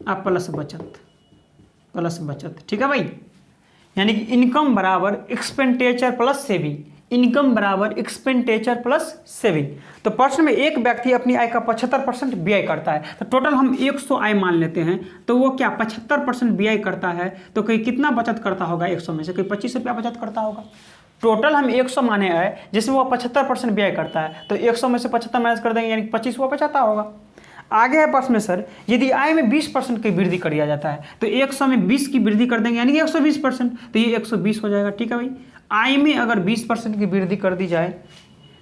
प्लस बचत। ठीक है भाई, यानी कि इनकम बराबर एक्सपेंडिचर प्लस सेविंग, इनकम बराबर एक्सपेंडिचर प्लस सेविंग। तो प्रश्न में एक व्यक्ति अपनी आय का 75% व्यय करता है, तो टोटल हम 100 आय मान लेते हैं, तो वो क्या 75% व्यय करता है, तो कहीं कितना बचत करता होगा 100 में से, कहीं 25 रुपया बचत करता होगा। टोटल हम 100 माने आए, जिसमें वो 75% व्यय करता है, तो 100 में से 75 माइनस कर देंगे, यानी 25 वो बचाता होगा। आगे है प्रश्न में सर, यदि आय में 20% की वृद्धि कर दिया जाता है, तो 100 में 20 की वृद्धि कर देंगे, यानी कि 120%, तो ये 120 हो जाएगा। ठीक है भाई, आय में अगर 20% की वृद्धि कर दी जाए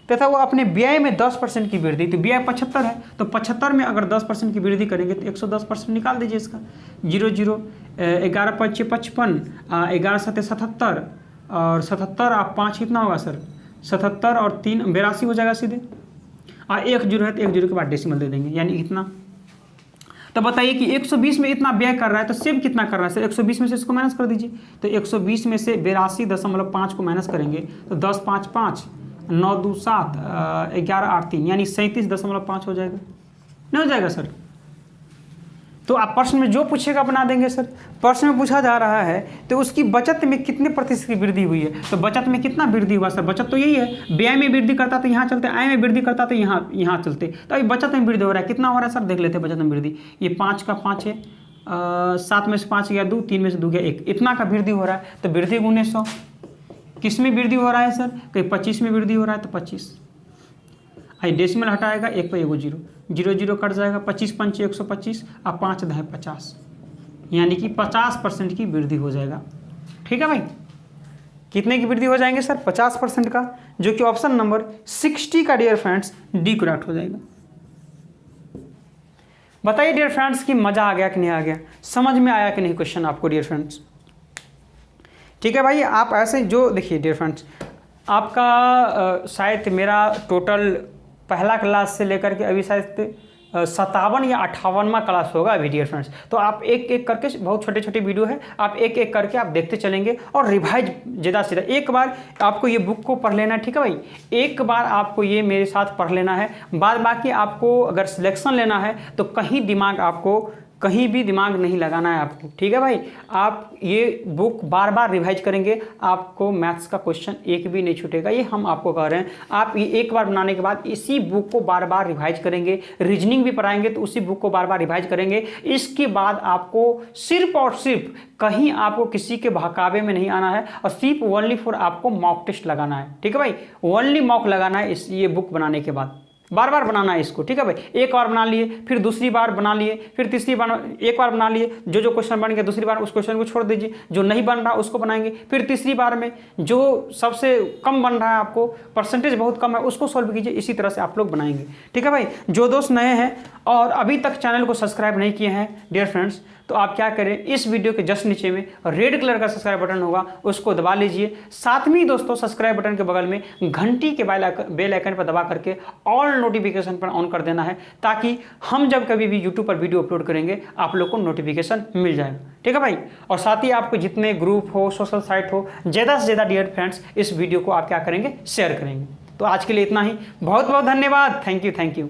तथा वो अपने व्यय में 10% की वृद्धि, तो व्यय 75 है, तो 75 में अगर 10% की वृद्धि करेंगे तो 110% निकाल दीजिए इसका। 0 0 11 5 55, 11 7 77, और 77 आप 5 कितना होगा सर, 77 और 3 82 हो जाएगा सीधे, और 1 0 है तो 1 0 के बाद डेसिमल दे देंगे, यानी इतना। तो बताइए कि 120 में इतना व्यय कर रहा है, तो सेव कितना कर रहा है सर, 120 में से इसको माइनस कर दीजिए। तो 120 में से 82.5 को माइनस करेंगे, तो 10 5 5, 9 2 7, 11 8 3, यानी 37.5 हो जाएगा। नहीं हो जाएगा सर। तो आप प्रश्न में जो पूछेगा बना देंगे सर। प्रश्न में पूछा जा रहा है तो उसकी बचत में कितने प्रतिशत की वृद्धि हुई है, तो बचत में कितना वृद्धि हुआ सर, बचत तो यही है, व्यय में वृद्धि करता तो यहाँ चलते, आय में वृद्धि करता तो यहाँ चलते। तो अभी बचत में वृद्धि हो रहा है, कितना हो रहा है सर, देख लेते हैं बचत में वृद्धि। ये 5 का 5 है, 7 में से 5 गया 2, 3 में से 2 गया 1, इतना का वृद्धि हो रहा है। तो वृद्धि गुने 100, किस में वृद्धि हो रहा है सर, कहीं 25 में वृद्धि हो रहा है, तो 25 आई डेसिमल हटाएगा, 1 पर 1 0, 0 0 कट जाएगा, 25 5 125, और 5 10 50, यानी कि 50% की वृद्धि हो जाएगा। ठीक है भाई, कितने की वृद्धि हो जाएंगे सर, 50% का, जो कि ऑप्शन नंबर 60 का डियर फ्रेंड्स डी करेक्ट हो जाएगा। बताइए डियर फ्रेंड्स कि मजा आ गया कि नहीं आ गया, समझ में आया कि नहीं क्वेश्चन आपको डियर फ्रेंड्स। ठीक है भाई, आप ऐसे जो देखिए डियर फ्रेंड्स, आपका शायद मेरा टोटल पहला क्लास से लेकर के अभी शायद 57 या 58वां क्लास होगा अभी डियर फ्रेंड्स। तो आप एक एक करके, बहुत छोटे छोटे वीडियो है, आप एक एक करके आप देखते चलेंगे और रिवाइज ज़्यादा से ज़्यादा। एक बार आपको ये बुक को पढ़ लेना है, ठीक है भाई, एक बार आपको ये मेरे साथ पढ़ लेना है, बाद बाकी आपको अगर सिलेक्शन लेना है तो कहीं दिमाग आपको कहीं भी दिमाग नहीं लगाना है आपको, ठीक है भाई। आप ये बुक बार बार रिवाइज करेंगे, आपको मैथ्स का क्वेश्चन एक भी नहीं छूटेगा, ये हम आपको कह रहे हैं। आप ये एक बार बनाने के बाद इसी बुक को बार बार रिवाइज करेंगे, रीजनिंग भी पढ़ाएंगे तो उसी बुक को बार बार रिवाइज करेंगे। इसके बाद आपको सिर्फ और सिर्फ कहीं आपको किसी के बहकावे में नहीं आना है, और सिर्फ ओनली फॉर आपको मॉक टेस्ट लगाना है, ठीक है भाई। ओनली मॉक लगाना है इस ये बुक बनाने के बाद, बार बार बनाना है इसको, ठीक है भाई। एक बार बना लिए, फिर दूसरी बार बना लिए, फिर तीसरी बार एक बार बना लिए, जो क्वेश्चन बन गया दूसरी बार उस क्वेश्चन को छोड़ दीजिए, जो नहीं बन रहा उसको बनाएंगे। फिर तीसरी बार में जो सबसे कम बन रहा है, आपको परसेंटेज बहुत कम है, उसको सॉल्व कीजिए। इसी तरह से आप लोग बनाएंगे, ठीक है भाई। जो दोस्त नए हैं और अभी तक चैनल को सब्सक्राइब नहीं किए हैं डियर फ्रेंड्स, तो आप क्या करें, इस वीडियो के जस्ट नीचे में रेड कलर का सब्सक्राइब बटन होगा, उसको दबा लीजिए। साथ में दोस्तों सब्सक्राइब बटन के बगल में घंटी के बेल आइकन पर दबा करके ऑल नोटिफिकेशन पर ऑन कर देना है, ताकि हम जब कभी भी यूट्यूब पर वीडियो अपलोड करेंगे आप लोग को नोटिफिकेशन मिल जाएगा, ठीक है भाई। और साथ ही आपको जितने ग्रुप हो, सोशल साइट हो, ज़्यादा से ज़्यादा डियर फ्रेंड्स इस वीडियो को आप क्या करेंगे, शेयर करेंगे। तो आज के लिए इतना ही, बहुत बहुत धन्यवाद, थैंक यू।